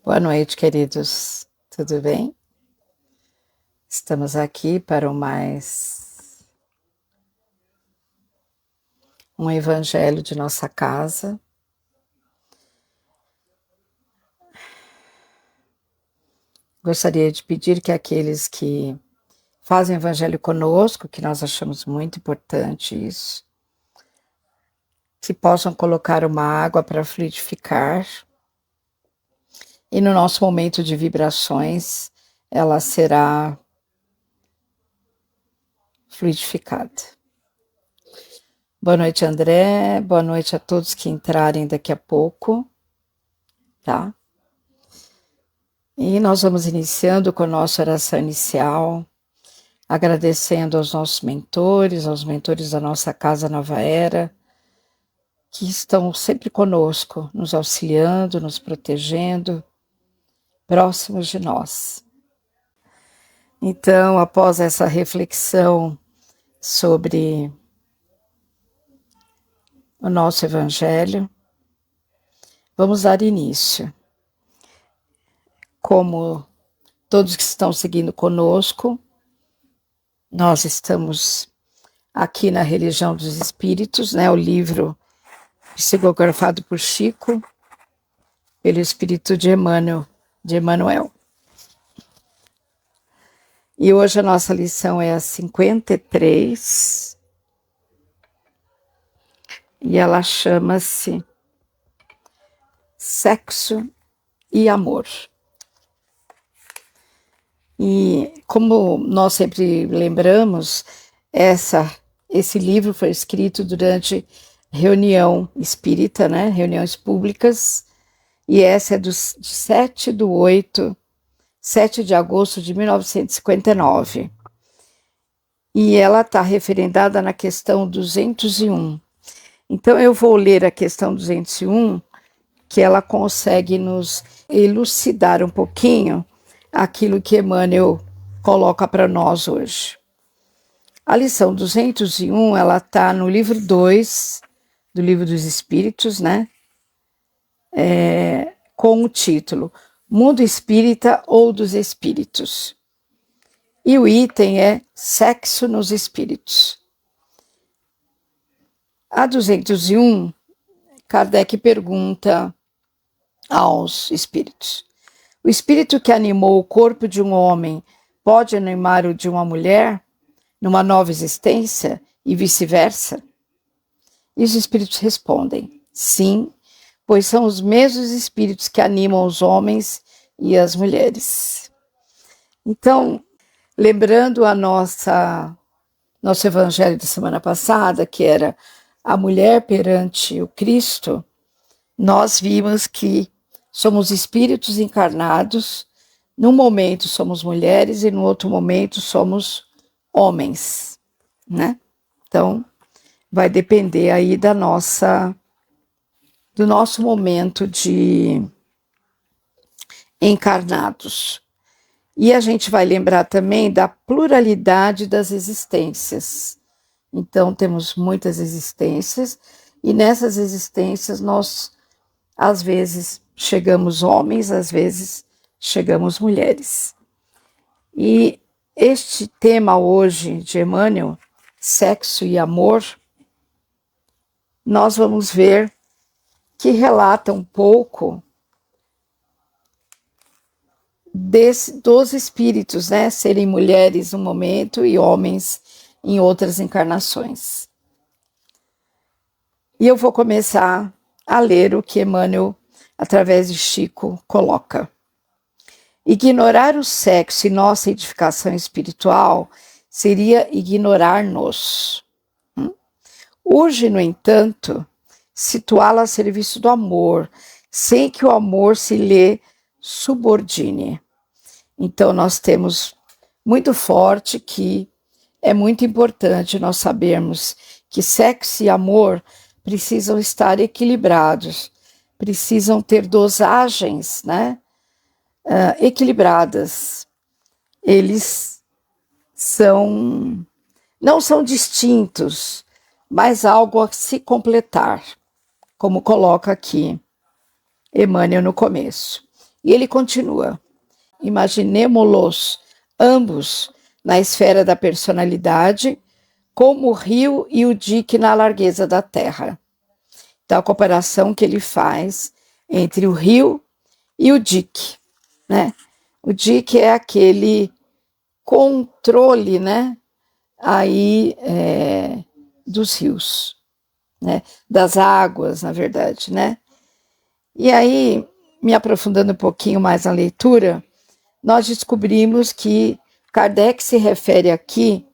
Boa noite, queridos. Tudo bem? Estamos aqui para mais um evangelho de nossa casa. Gostaria de pedir que aqueles que fazem evangelho conosco, que nós achamos muito importante isso, que possam colocar uma água para fluidificar. E no nosso momento de vibrações, ela será fluidificada. Boa noite, André. Boa noite a todos que entrarem daqui a pouco, tá? E nós vamos iniciando com a nossa oração inicial, agradecendo aos nossos mentores, aos mentores da nossa Casa Nova Era, que estão sempre conosco, nos auxiliando, nos protegendo, próximos de nós. Então, após essa reflexão sobre o nosso Evangelho, vamos dar início. Como todos que estão seguindo conosco, nós estamos aqui na Religião dos Espíritos, né? O livro psicografado por Chico, pelo Espírito de Emmanuel. E hoje a nossa lição é a 53, e ela chama-se Sexo e Amor. E como nós sempre lembramos, esse livro foi escrito durante reunião espírita, né? Reuniões públicas, e essa é de 7 de agosto de 1959. E ela está referendada na questão 201. Então eu vou ler a questão 201, que ela consegue nos elucidar um pouquinho aquilo que Emmanuel coloca para nós hoje. A lição 201, ela está no livro 2 do Livro dos Espíritos, né? Com o título Mundo Espírita ou dos Espíritos. E o item é Sexo nos Espíritos. A 201, Kardec pergunta aos espíritos: o espírito que animou o corpo de um homem pode animar o de uma mulher numa nova existência e vice-versa? E os espíritos respondem: sim, pois são os mesmos espíritos que animam os homens e as mulheres. Então, lembrando nosso evangelho de semana passada, que era a mulher perante o Cristo, nós vimos que somos espíritos encarnados, num momento somos mulheres e no outro momento somos homens, né? Então, vai depender aí do nosso momento de encarnados. E a gente vai lembrar também da pluralidade das existências. Então, temos muitas existências, e nessas existências nós, às vezes, chegamos homens, às vezes, chegamos mulheres. E este tema hoje de Emmanuel, Sexo e Amor, nós vamos ver que relata um pouco dos espíritos, né? Serem mulheres num momento e homens em outras encarnações. E eu vou começar a ler o que Emmanuel, através de Chico, coloca. Ignorar o sexo e nossa edificação espiritual seria ignorar-nos. Urge, no entanto, situá-la a serviço do amor, sem que o amor se lhe subordine. Então, nós temos muito forte que é muito importante nós sabermos que sexo e amor precisam estar equilibrados, precisam ter dosagens, né, equilibradas. Eles não são distintos, mas algo a se completar, como coloca aqui Emmanuel no começo. E ele continua: imaginemo-los ambos na esfera da personalidade, como o rio e o dique na largueza da terra. Então, a comparação que ele faz entre o rio e o dique, né? O dique é aquele controle, né? Aí dos rios, né? Das águas, na verdade, né? E aí, me aprofundando um pouquinho mais na leitura, nós descobrimos que Kardec se refere aqui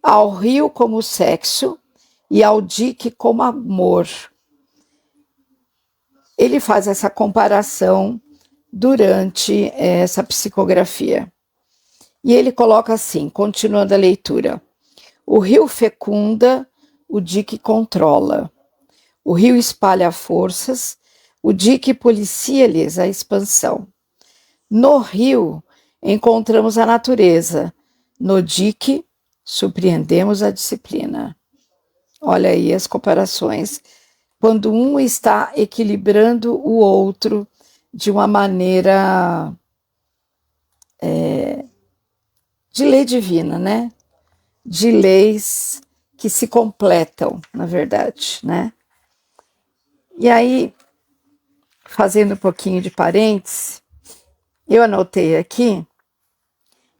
ao rio como sexo e ao dique como amor. Ele faz essa comparação durante essa psicografia. E ele coloca assim, continuando a leitura: o rio fecunda, o dique controla. O rio espalha forças, o dique policia-lhes a expansão. No rio encontramos a natureza, no dique surpreendemos a disciplina. Olha aí as comparações. Quando um está equilibrando o outro de uma maneira de lei divina, né? De leis que se completam, na verdade, né? E aí, fazendo um pouquinho de parênteses, eu anotei aqui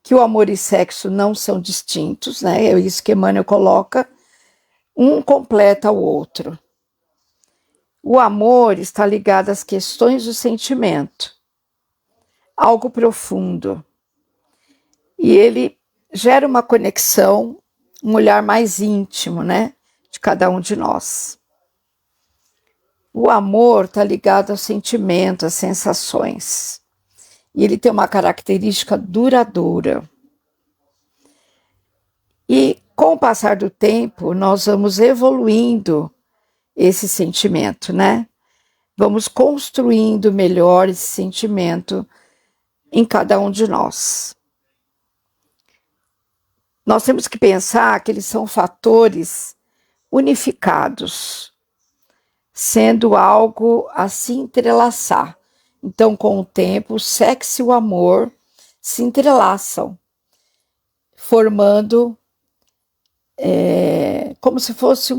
que o amor e sexo não são distintos, né? É isso que Emmanuel coloca, um completa o outro. O amor está ligado às questões do sentimento, algo profundo. E ele gera uma conexão, um olhar mais íntimo, né? De cada um de nós. O amor está ligado ao sentimento, às sensações. E ele tem uma característica duradoura. E com o passar do tempo, nós vamos evoluindo esse sentimento, né? Vamos construindo melhor esse sentimento em cada um de nós. Nós temos que pensar que eles são fatores unificados, sendo algo a se entrelaçar. Então, com o tempo, o sexo e o amor se entrelaçam, formando como se fosse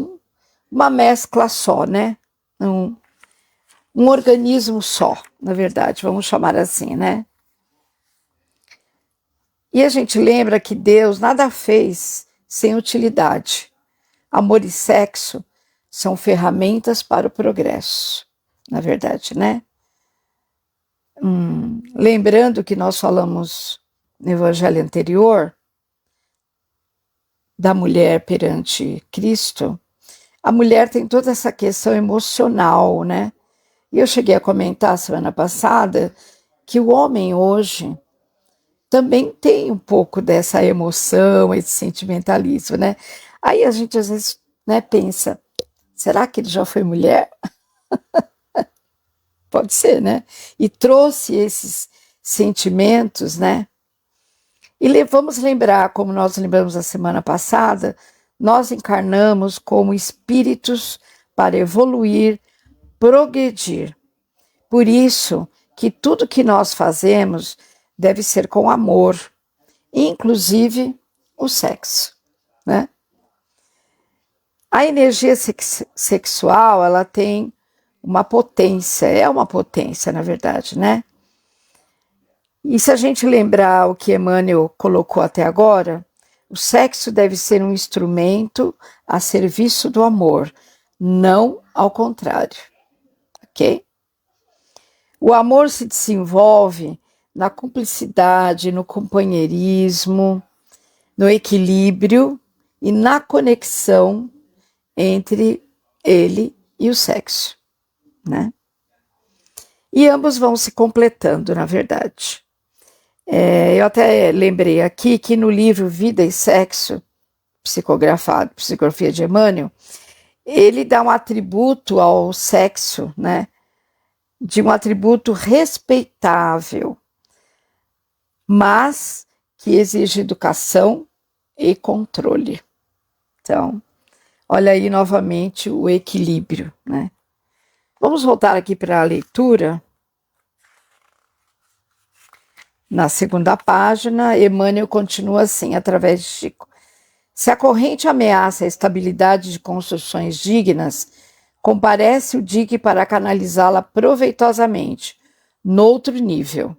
uma mescla só, né? Um organismo só, na verdade, vamos chamar assim, né? E a gente lembra que Deus nada fez sem utilidade. Amor e sexo são ferramentas para o progresso, na verdade, né? Lembrando que nós falamos no evangelho anterior da mulher perante Cristo, a mulher tem toda essa questão emocional, né? E eu cheguei a comentar semana passada que o homem hoje também tem um pouco dessa emoção, esse sentimentalismo, né? Aí a gente às vezes, né, pensa, será que ele já foi mulher? Pode ser, né? E trouxe esses sentimentos, né? E vamos lembrar, como nós lembramos a semana passada, nós encarnamos como espíritos para evoluir, progredir. Por isso que tudo que nós fazemos deve ser com amor, inclusive o sexo, né? A energia sexual, ela tem uma potência, é uma potência, na verdade, né? E se a gente lembrar o que Emmanuel colocou até agora, o sexo deve ser um instrumento a serviço do amor, não ao contrário, ok? O amor se desenvolve na cumplicidade, no companheirismo, no equilíbrio e na conexão entre ele e o sexo, né? E ambos vão se completando, na verdade. Eu até lembrei aqui que no livro Vida e Sexo, psicografado, psicografia de Emmanuel, ele dá um atributo ao sexo, né? De um atributo respeitável, mas que exige educação e controle. Então, olha aí novamente o equilíbrio, né? Vamos voltar aqui para a leitura. Na segunda página, Emmanuel continua assim, através de Chico. Se a corrente ameaça a estabilidade de construções dignas, comparece o dique para canalizá-la proveitosamente, noutro nível.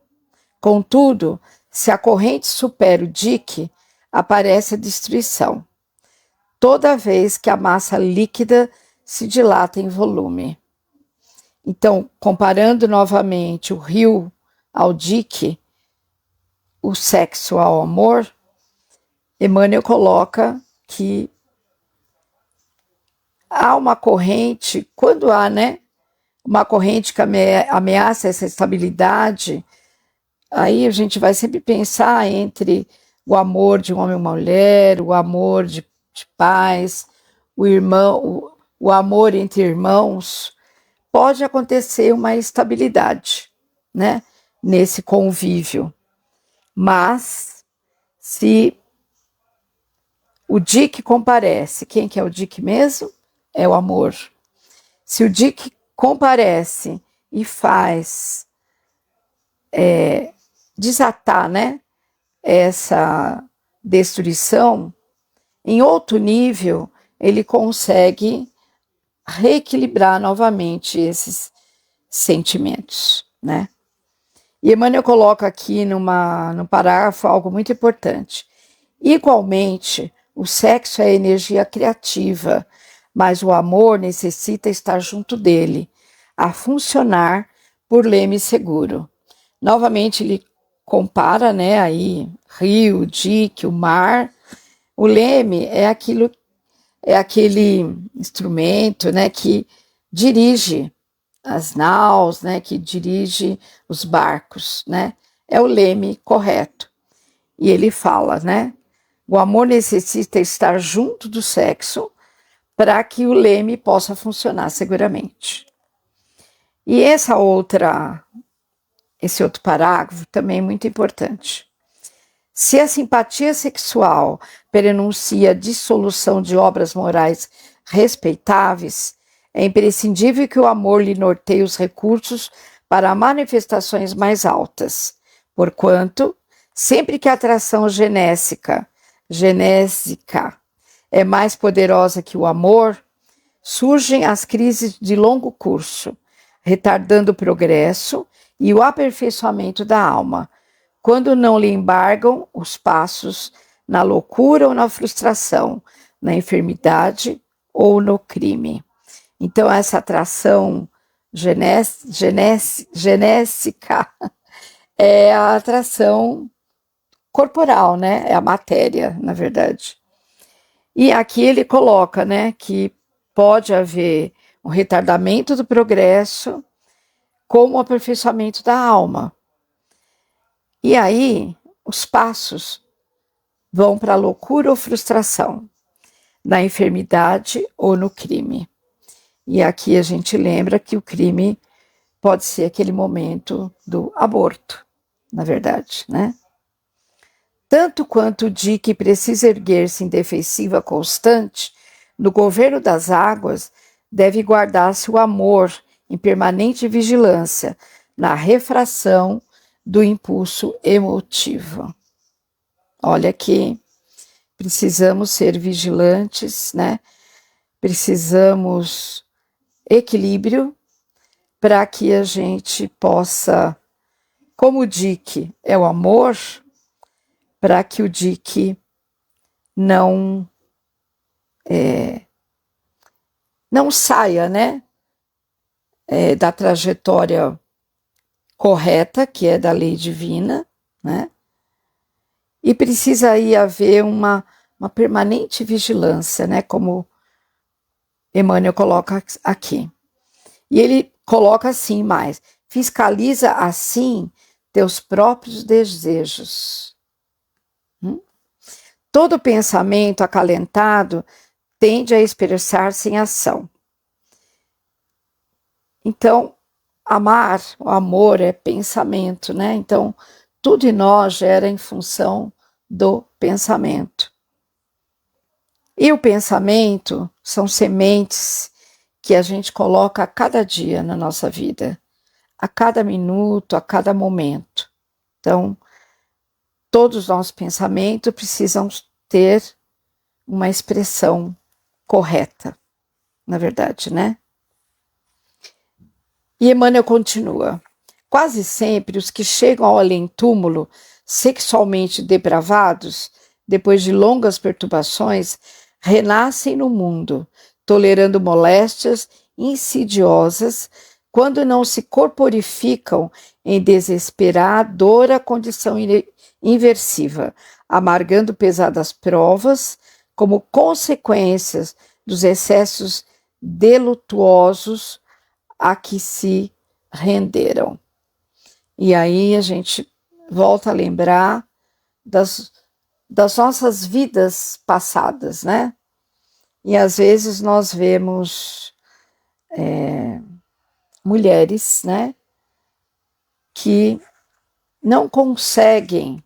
Contudo, se a corrente supera o dique, aparece a destruição, toda vez que a massa líquida se dilata em volume. Então, comparando novamente o rio ao dique, o sexo ao amor, Emmanuel coloca que há uma corrente, quando há, uma corrente que ameaça essa estabilidade, aí a gente vai sempre pensar entre o amor de um homem e uma mulher, o amor de pais, o amor entre irmãos, pode acontecer uma estabilidade, nesse convívio. Mas, se o dique comparece, quem que é o dique mesmo? É o amor. Se o dique comparece e faz desatar, essa destruição, em outro nível, ele consegue reequilibrar novamente esses sentimentos, E Emmanuel coloca aqui no parágrafo algo muito importante. Igualmente, o sexo é energia criativa, mas o amor necessita estar junto dele, a funcionar por leme seguro. Novamente ele compara, aí rio, dique, o mar. O leme é aquele instrumento, que dirige as naus, que dirige os barcos, É o leme correto. E ele fala, o amor necessita estar junto do sexo para que o leme possa funcionar seguramente. E esse outro parágrafo também é muito importante. Se a simpatia sexual prenuncia a dissolução de obras morais respeitáveis, é imprescindível que o amor lhe norteie os recursos para manifestações mais altas, porquanto, sempre que a atração genésica é mais poderosa que o amor, surgem as crises de longo curso, retardando o progresso e o aperfeiçoamento da alma, quando não lhe embargam os passos na loucura ou na frustração, na enfermidade ou no crime. Então, essa atração genésica é a atração corporal, É a matéria, na verdade. E aqui ele coloca, que pode haver um retardamento do progresso como o aperfeiçoamento da alma. E aí, os passos vão para a loucura ou frustração, na enfermidade ou no crime. E aqui a gente lembra que o crime pode ser aquele momento do aborto, na verdade, Tanto quanto o dique precisa erguer-se em defensiva constante, no governo das águas deve guardar-se o amor em permanente vigilância, na refração do impulso emotivo. Olha que precisamos ser vigilantes, Precisamos equilíbrio para que a gente possa, como o dique é o amor, para que o dique não saia, da trajetória correta, que é da lei divina, E precisa aí haver uma permanente vigilância, como Emmanuel coloca aqui. E ele coloca assim mais: fiscaliza assim teus próprios desejos. Todo pensamento acalentado tende a expressar-se em ação. Então, o amor é pensamento, Então, tudo em nós gera em função do pensamento. E o pensamento são sementes que a gente coloca a cada dia na nossa vida, a cada minuto, a cada momento. Então, todos os nossos pensamentos precisam ter uma expressão correta, na verdade, né? E Emmanuel continua. Quase sempre os que chegam ao além-túmulo sexualmente depravados, depois de longas perturbações, renascem no mundo, tolerando moléstias insidiosas, quando não se corporificam em desesperadora condição inversiva, amargando pesadas provas, como consequências dos excessos delutuosos a que se renderam. E aí a gente volta a lembrar das nossas vidas passadas, né? E às vezes nós vemos mulheres, né, que não conseguem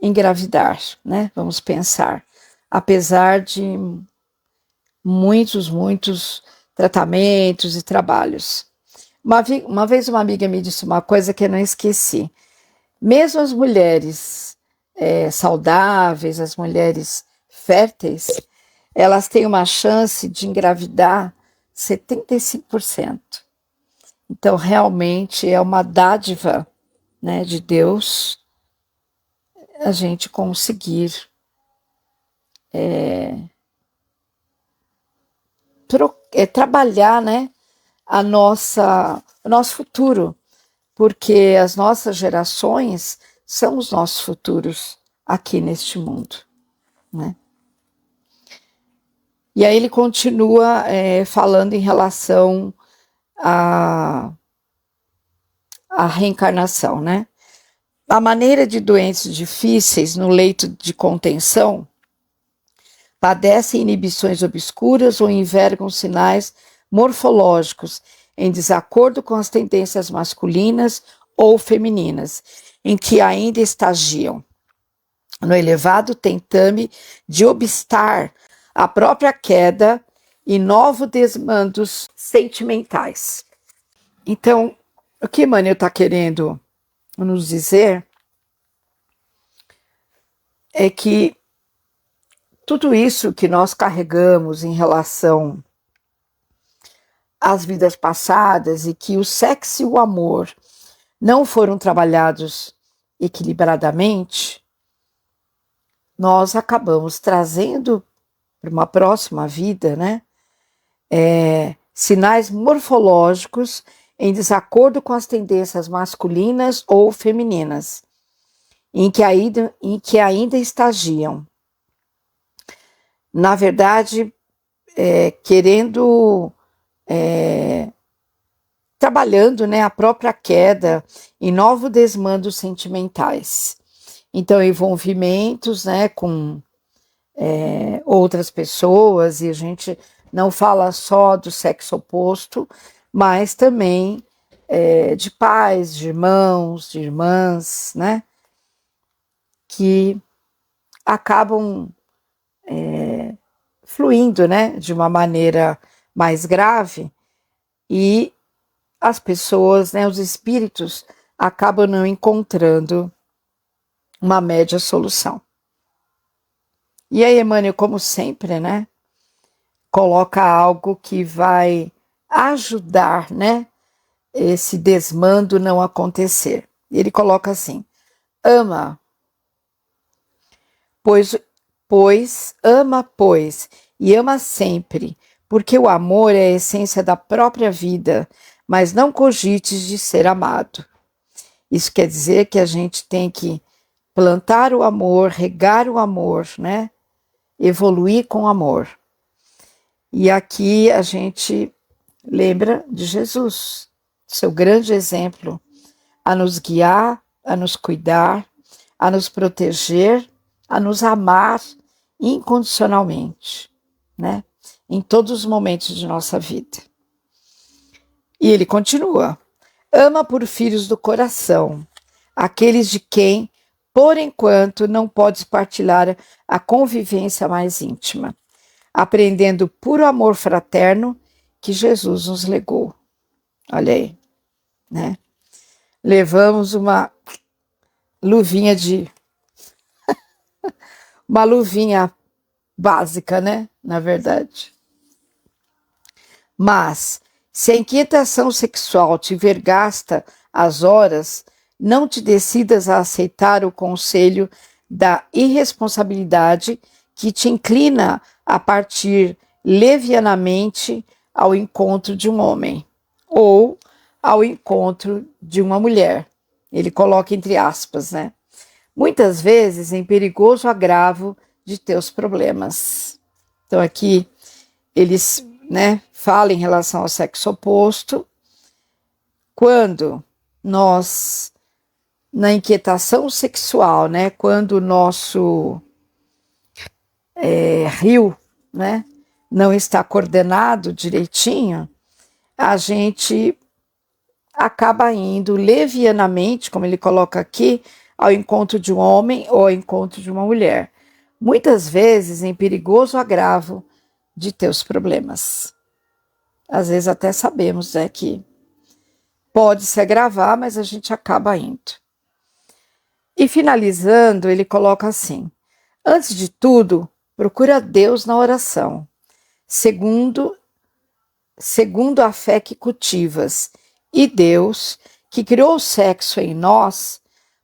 engravidar, né? Vamos pensar, apesar de muitos tratamentos e trabalhos. Uma vez uma amiga me disse uma coisa que eu não esqueci. Mesmo as mulheres saudáveis, as mulheres férteis, elas têm uma chance de engravidar 75%. Então, realmente é uma dádiva, né, de Deus a gente conseguir trabalhar, né, o nosso futuro, porque as nossas gerações são os nossos futuros aqui neste mundo, né? E aí ele continua falando em relação à reencarnação, né? A maneira de doentes difíceis no leito de contenção padecem inibições obscuras ou envergam sinais morfológicos em desacordo com as tendências masculinas ou femininas, em que ainda estagiam no elevado tentame de obstar a própria queda e novos desmandos sentimentais. Então, o que Emmanuel está querendo nos dizer é que tudo isso que nós carregamos em relação às vidas passadas e que o sexo e o amor não foram trabalhados equilibradamente, nós acabamos trazendo para uma próxima vida, né, sinais morfológicos em desacordo com as tendências masculinas ou femininas, em que ainda estagiam. Na verdade, trabalhando, né, a própria queda e novos desmandos sentimentais. Então, envolvimentos, né, com outras pessoas, e a gente não fala só do sexo oposto, mas também de pais, de irmãos, de irmãs, né, que acabam fluindo, né, de uma maneira mais grave, e as pessoas, né, os espíritos, acabam não encontrando uma média solução. E aí, Emmanuel, como sempre, né, coloca algo que vai ajudar, né, esse desmando não acontecer. Ele coloca assim: ama, pois, e ama sempre, porque o amor é a essência da própria vida, mas não cogites de ser amado. Isso quer dizer que a gente tem que plantar o amor, regar o amor, né? Evoluir com amor. E aqui a gente lembra de Jesus, seu grande exemplo, a nos guiar, a nos cuidar, a nos proteger, a nos amar incondicionalmente, né? Em todos os momentos de nossa vida. E ele continua: ama por filhos do coração, aqueles de quem, por enquanto, não podes partilhar a convivência mais íntima, aprendendo o puro amor fraterno que Jesus nos legou. Olha aí, né? Levamos uma luvinha de uma luvinha básica, né? Na verdade. Mas, se a inquietação sexual te vergasta as horas, não te decidas a aceitar o conselho da irresponsabilidade que te inclina a partir levianamente ao encontro de um homem ou ao encontro de uma mulher. Ele coloca entre aspas, né? Muitas vezes em perigoso agravo de teus problemas. Então aqui eles, né, falam em relação ao sexo oposto, quando nós, na inquietação sexual, né, quando o nosso rio, né, não está coordenado direitinho, a gente acaba indo levianamente, como ele coloca aqui, ao encontro de um homem ou ao encontro de uma mulher. Muitas vezes em perigoso agravo de teus problemas. Às vezes até sabemos, né, que pode se agravar, mas a gente acaba indo. E finalizando, ele coloca assim: antes de tudo, procura Deus na oração, segundo a fé que cultivas, e Deus, que criou o sexo em nós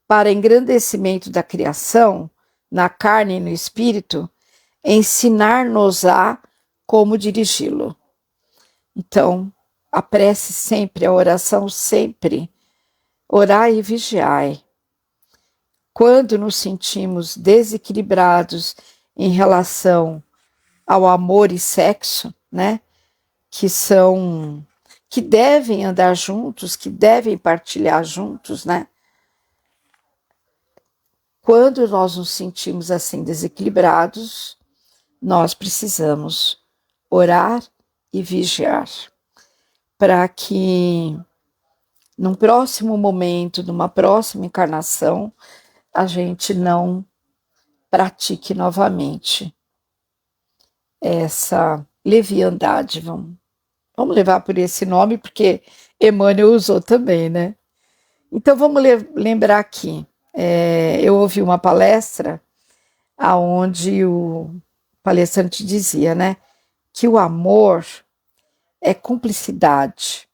para engrandecimento da criação, na carne e no espírito, ensinar-nos-á como dirigi-lo. Então, a prece sempre, a oração sempre, orai e vigiai. Quando nos sentimos desequilibrados em relação ao amor e sexo, né, que devem andar juntos, que devem partilhar juntos, né? Quando nós nos sentimos assim desequilibrados, nós precisamos orar e vigiar, para que num próximo momento, numa próxima encarnação, a gente não pratique novamente essa leviandade. Vamos levar por esse nome, porque Emmanuel usou também, né? Então vamos lembrar aqui, eu ouvi uma palestra onde o palestrante dizia, né, que o amor é cumplicidade,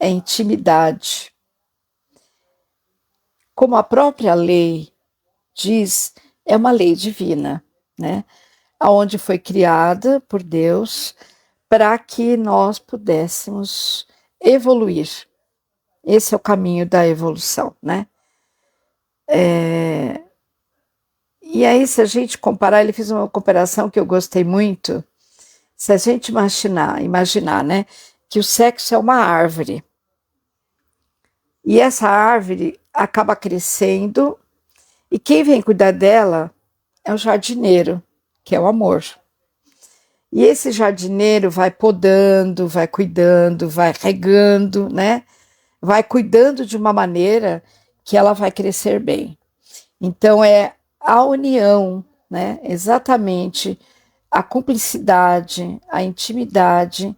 é intimidade. Como a própria lei diz, é uma lei divina, né? Onde foi criada por Deus para que nós pudéssemos evoluir. Esse é o caminho da evolução, né? E aí, se a gente comparar, ele fez uma comparação que eu gostei muito. Se a gente imaginar, né, que o sexo é uma árvore, e essa árvore acaba crescendo, e quem vem cuidar dela é o jardineiro, que é o amor. E esse jardineiro vai podando, vai cuidando, vai regando, né? Vai cuidando de uma maneira que ela vai crescer bem. Então é a união, né? Exatamente a cumplicidade, a intimidade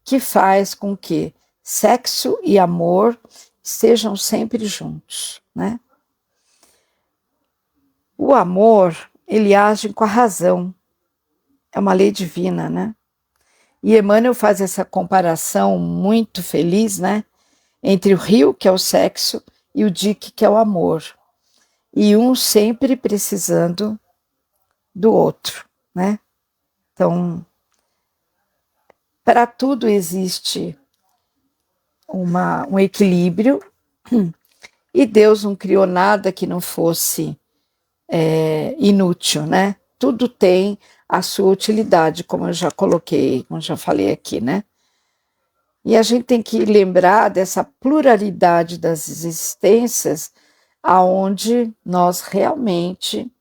que faz com que sexo e amor estejam sempre juntos, né? O amor, ele age com a razão, é uma lei divina, né? E Emmanuel faz essa comparação muito feliz, né? Entre o rio, que é o sexo, e o dique, que é o amor. E um sempre precisando do outro, né? Então, para tudo existe um equilíbrio, e Deus não criou nada que não fosse inútil, né? Tudo tem a sua utilidade, como eu já coloquei, como eu já falei aqui, né? E a gente tem que lembrar dessa pluralidade das existências, aonde nós realmente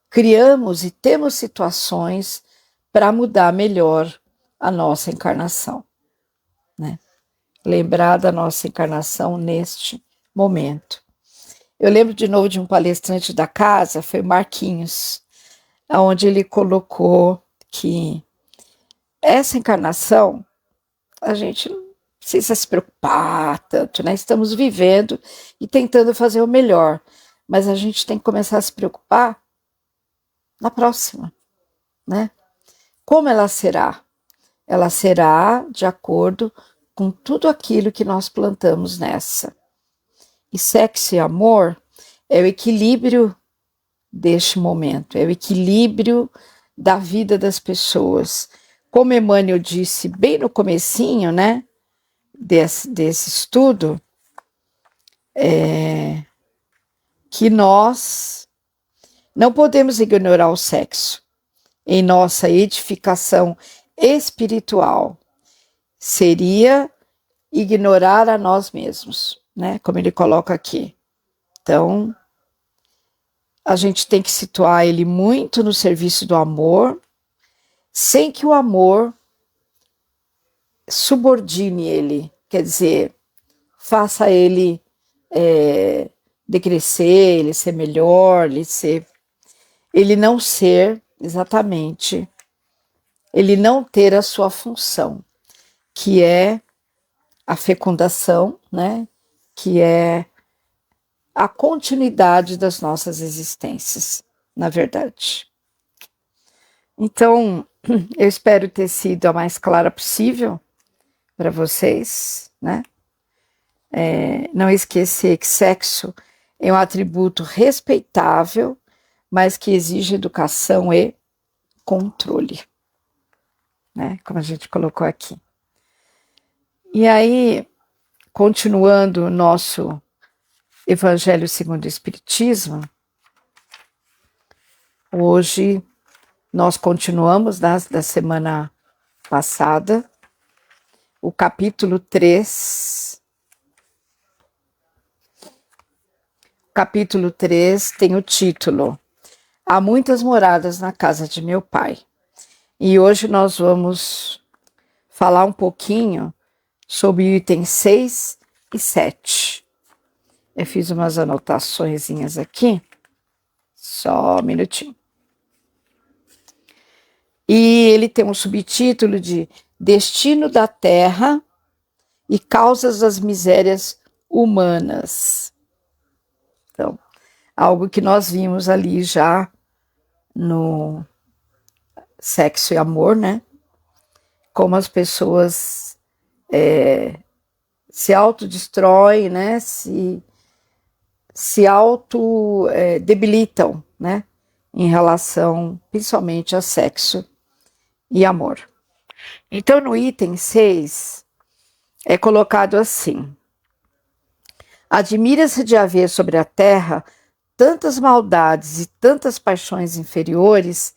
criamos e temos situações para mudar melhor a nossa encarnação, né? Lembrar da nossa encarnação neste momento. Eu lembro de novo de um palestrante da casa, foi Marquinhos, onde ele colocou que essa encarnação a gente não precisa se preocupar tanto, né? Estamos vivendo e tentando fazer o melhor, mas a gente tem que começar a se preocupar na próxima, né? Como ela será? Ela será de acordo com tudo aquilo que nós plantamos nessa. E sexo e amor é o equilíbrio deste momento, é o equilíbrio da vida das pessoas. Como Emmanuel disse bem no comecinho, né, desse estudo, que nós não podemos ignorar o sexo em nossa edificação espiritual. Seria ignorar a nós mesmos, né? Como ele coloca aqui. Então, a gente tem que situar ele muito no serviço do amor, sem que o amor subordine ele, quer dizer, faça ele decrescer, ele ser melhor, ele não ser exatamente, ele não ter a sua função, que é a fecundação, né? Que é a continuidade das nossas existências, na verdade. Então, eu espero ter sido a mais clara possível para vocês, né? Não esquecer que sexo é um atributo respeitável, mas que exige educação e controle, né? Como a gente colocou aqui. E aí, continuando o nosso Evangelho segundo o Espiritismo, hoje nós continuamos da semana passada, o capítulo 3. O capítulo 3 tem o título Há muitas moradas na casa de meu pai. E hoje nós vamos falar um pouquinho sobre itens 6 e 7. Eu fiz umas anotaçõezinhas aqui, só um minutinho. E ele tem um subtítulo de Destino da Terra e Causas das Misérias Humanas. Então, algo que nós vimos ali já no Sexo e Amor, né? Como as pessoas se autodestroem, né? Se debilitam, né? Em relação, principalmente, a sexo e amor. Então, no item 6, é colocado assim: admira-se de haver sobre a terra tantas maldades e tantas paixões inferiores,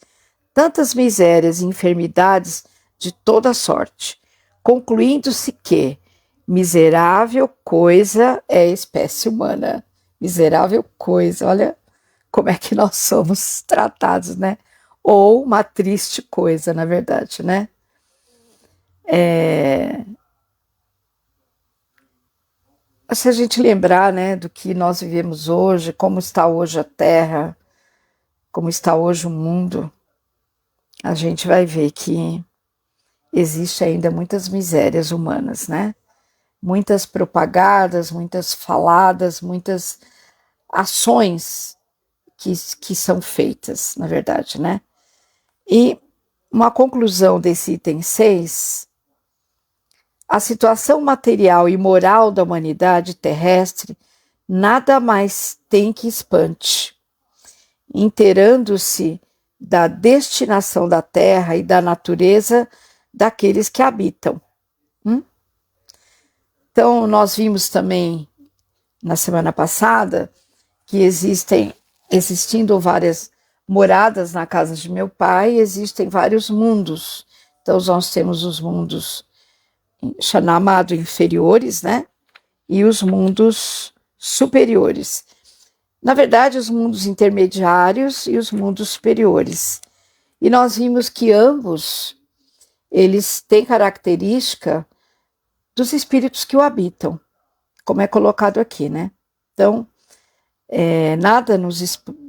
tantas misérias e enfermidades de toda sorte, concluindo-se que miserável coisa é a espécie humana. Miserável coisa, olha como é que nós somos tratados, né? Ou uma triste coisa, na verdade, né? Se a gente lembrar, né, do que nós vivemos hoje, como está hoje a Terra, como está hoje o mundo, a gente vai ver que existe ainda muitas misérias humanas, né? Muitas propagadas, muitas faladas, muitas ações que são feitas, na verdade, né? E uma conclusão desse item 6, a situação material e moral da humanidade terrestre nada mais tem que espante, inteirando-se da destinação da terra e da natureza daqueles que habitam. Então, nós vimos também na semana passada que existindo várias moradas na casa de meu pai, existem vários mundos. Então, nós temos os mundos chamados inferiores, né? E os mundos superiores. Na verdade, os mundos intermediários e os mundos superiores. E nós vimos que ambos, eles têm característica dos espíritos que o habitam, como é colocado aqui, né? Então, nada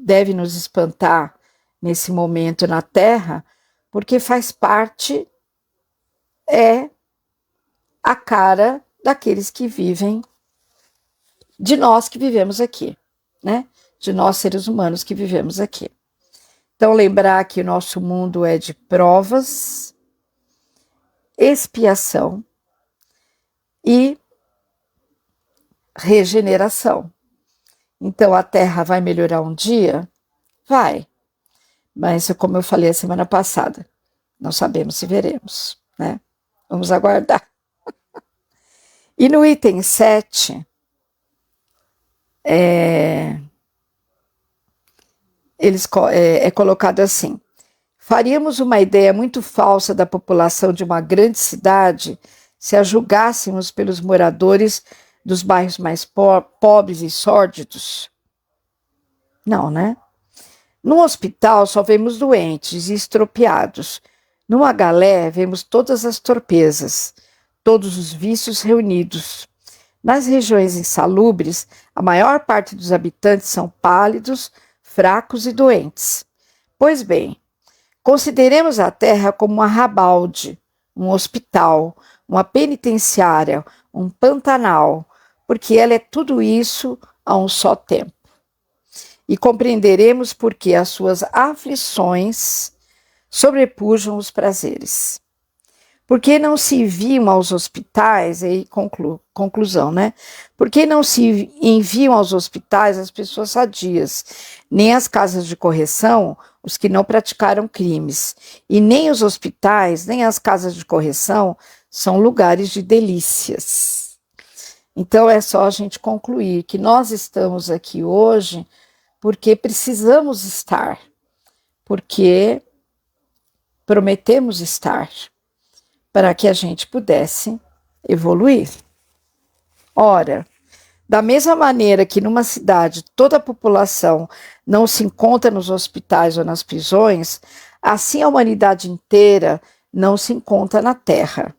deve nos espantar nesse momento na Terra, porque faz parte, a cara daqueles que vivem, de nós que vivemos aqui, né? De nós seres humanos que vivemos aqui. Então, lembrar que o nosso mundo é de provas, expiação e regeneração. Então, a Terra vai melhorar um dia? Vai. Mas, como eu falei a semana passada, não sabemos se veremos, né? Vamos aguardar. E no item 7, é colocado assim: faríamos uma ideia muito falsa da população de uma grande cidade se a julgássemos pelos moradores dos bairros mais pobres e sórdidos? Não, né? No hospital só vemos doentes e estropiados. Numa galé vemos todas as torpezas, todos os vícios reunidos. Nas regiões insalubres, a maior parte dos habitantes são pálidos, fracos e doentes. Pois bem, consideremos a Terra como um arrabalde, um hospital, uma penitenciária, um pantanal, porque ela é tudo isso a um só tempo. E compreenderemos por que as suas aflições sobrepujam os prazeres. Porque não se enviam aos hospitais, aí conclusão, né? Porque não se enviam aos hospitais as pessoas sadias, nem às casas de correção os que não praticaram crimes, e nem os hospitais, nem as casas de correção são lugares de delícias. Então é só a gente concluir que nós estamos aqui hoje porque precisamos estar, porque prometemos estar, para que a gente pudesse evoluir. Ora, da mesma maneira que numa cidade toda a população não se encontra nos hospitais ou nas prisões, assim a humanidade inteira não se encontra na Terra.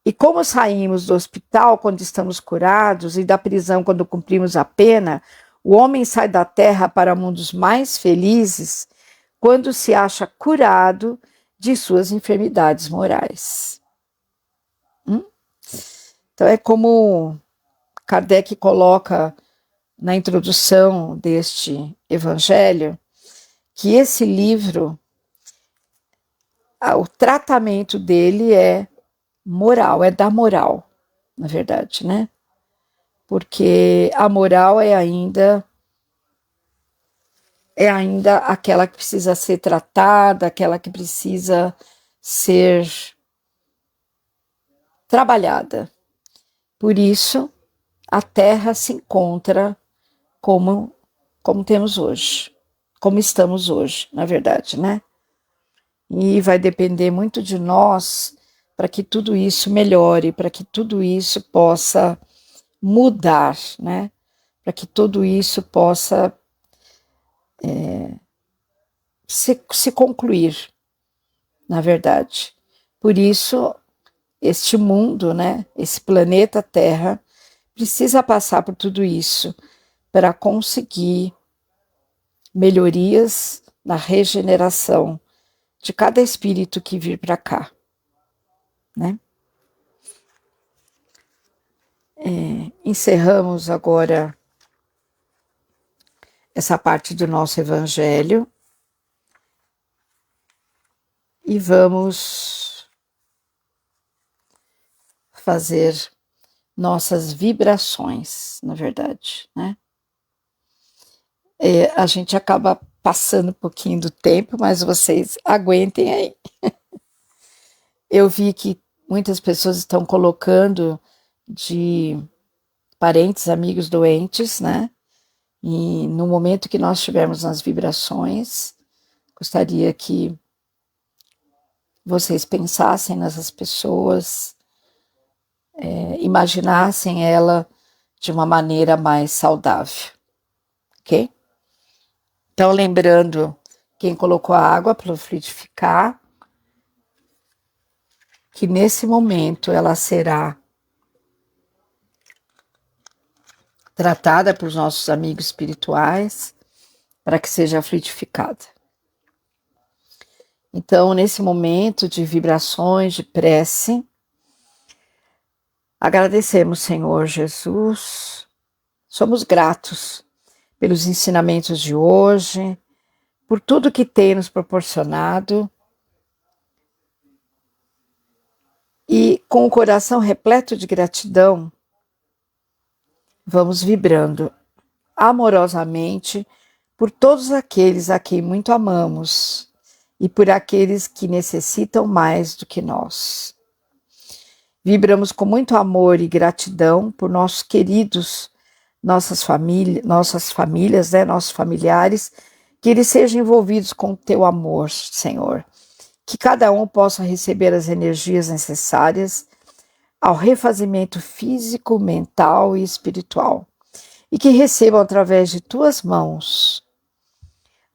E como saímos do hospital quando estamos curados e da prisão quando cumprimos a pena, o homem sai da Terra para mundos mais felizes quando se acha curado de suas enfermidades morais. Então é como Kardec coloca na introdução deste evangelho, que esse livro, o tratamento dele é moral, é da moral, na verdade, né? Porque a moral é ainda aquela que precisa ser tratada, aquela que precisa ser trabalhada. Por isso, a Terra se encontra como temos hoje, como estamos hoje, na verdade, né? E vai depender muito de nós para que tudo isso melhore, para que tudo isso possa mudar, né? Para que tudo isso possa se concluir, na verdade. Por isso, este mundo, né? Esse planeta Terra precisa passar por tudo isso para conseguir melhorias na regeneração de cada espírito que vir para cá, né? Encerramos agora essa parte do nosso evangelho e vamos fazer nossas vibrações, na verdade, né? A gente acaba passando um pouquinho do tempo, mas vocês aguentem aí. Eu vi que muitas pessoas estão colocando de parentes, amigos doentes, né? E no momento que nós estivermos nas vibrações, gostaria que vocês pensassem nessas pessoas, imaginassem ela de uma maneira mais saudável, ok? Então, lembrando, quem colocou a água para fluidificar, que nesse momento ela será tratada por nossos amigos espirituais para que seja fluidificada. Então, nesse momento de vibrações, de prece, agradecemos, Senhor Jesus, somos gratos pelos ensinamentos de hoje, por tudo que tem nos proporcionado e com o coração repleto de gratidão, vamos vibrando amorosamente por todos aqueles a quem muito amamos e por aqueles que necessitam mais do que nós. Vibramos com muito amor e gratidão por nossos queridos, nossas famílias, nossos familiares, que eles sejam envolvidos com o teu amor, Senhor. Que cada um possa receber as energias necessárias ao refazimento físico, mental e espiritual. E que recebam através de tuas mãos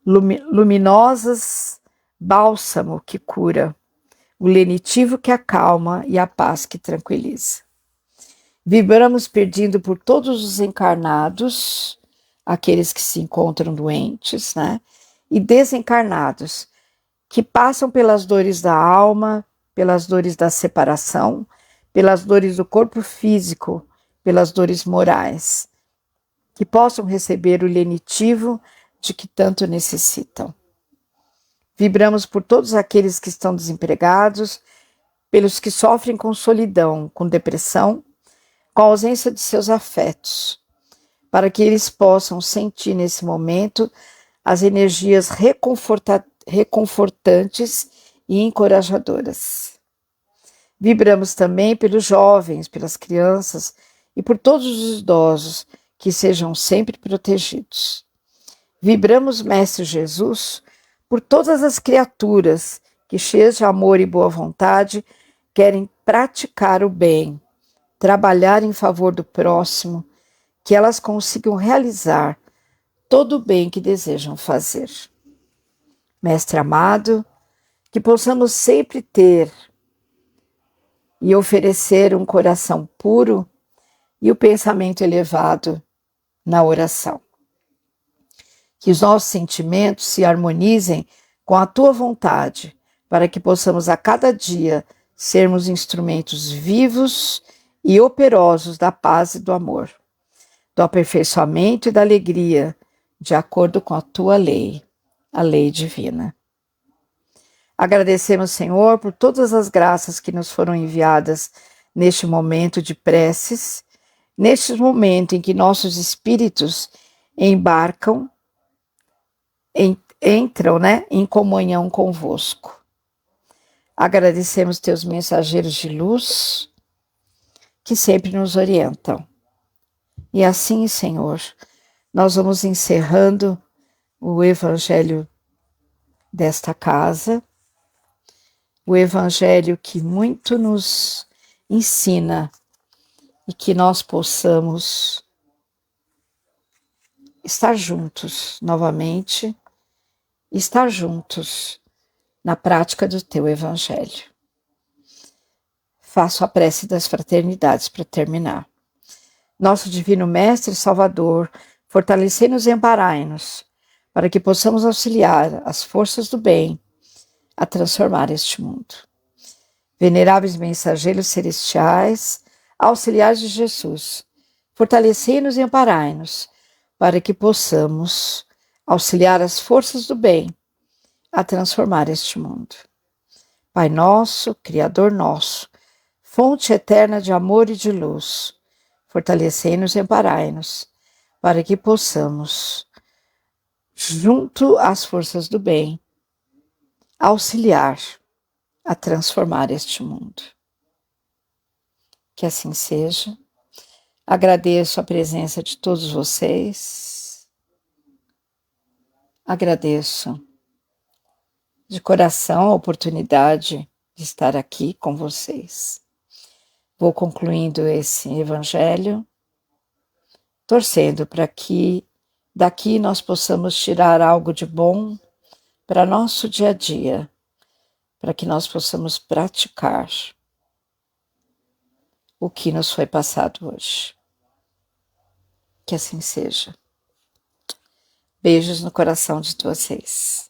luminosas bálsamo que cura, o lenitivo que acalma e a paz que tranquiliza. Vibramos pedindo por todos os encarnados, aqueles que se encontram doentes, né? E desencarnados, que passam pelas dores da alma, pelas dores da separação, pelas dores do corpo físico, pelas dores morais, que possam receber o lenitivo de que tanto necessitam. Vibramos por todos aqueles que estão desempregados, pelos que sofrem com solidão, com depressão, com a ausência de seus afetos, para que eles possam sentir nesse momento as energias reconfortantes e encorajadoras. Vibramos também pelos jovens, pelas crianças e por todos os idosos que sejam sempre protegidos. Vibramos, Mestre Jesus, por todas as criaturas que, cheias de amor e boa vontade, querem praticar o bem, trabalhar em favor do próximo, que elas consigam realizar todo o bem que desejam fazer. Mestre amado, que possamos sempre ter e oferecer um coração puro e o pensamento elevado na oração. Que os nossos sentimentos se harmonizem com a tua vontade, para que possamos a cada dia sermos instrumentos vivos e operosos da paz e do amor, do aperfeiçoamento e da alegria, de acordo com a tua lei, a lei divina. Agradecemos, Senhor, por todas as graças que nos foram enviadas neste momento de preces, neste momento em que nossos espíritos embarcam, entram, em comunhão convosco. Agradecemos teus mensageiros de luz, que sempre nos orientam. E assim, Senhor, nós vamos encerrando o Evangelho desta casa, o Evangelho que muito nos ensina e que nós possamos estar juntos novamente, estar juntos na prática do teu Evangelho. Faço a prece das fraternidades para terminar. Nosso Divino Mestre e Salvador, fortalecei-nos e amparai-nos, para que possamos auxiliar as forças do bem a transformar este mundo. Veneráveis mensageiros celestiais, auxiliares de Jesus, fortalecei-nos e amparai-nos, para que possamos auxiliar as forças do bem a transformar este mundo. Pai nosso, Criador nosso, fonte eterna de amor e de luz, fortalecei-nos e amparai-nos, para que possamos, junto às forças do bem, auxiliar a transformar este mundo. Que assim seja. Agradeço a presença de todos vocês. Agradeço de coração a oportunidade de estar aqui com vocês. Vou concluindo esse Evangelho, torcendo para que daqui nós possamos tirar algo de bom para nosso dia a dia, para que nós possamos praticar o que nos foi passado hoje. Que assim seja. Beijos no coração de vocês.